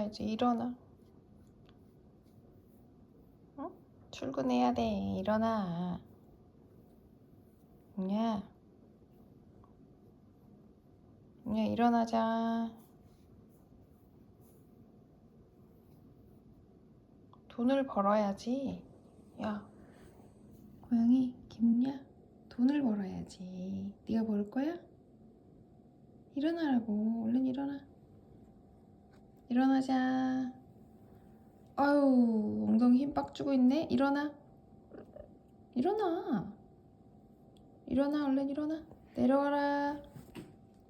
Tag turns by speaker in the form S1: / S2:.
S1: 벌어야지. 일어나. 응? 출근해야 돼. 일어나. 야, 야, 일어나자. 돈을 벌어야지. 야, 고양이 김야, 돈을 벌어야지. 네가 벌 거야? 일어나라고. 얼른 일어나. 일어나자. 아유, 엉덩이 힘 빡 주고 있네. 일어나. 일어나. 일어나, 얼른 일어나. 내려와라.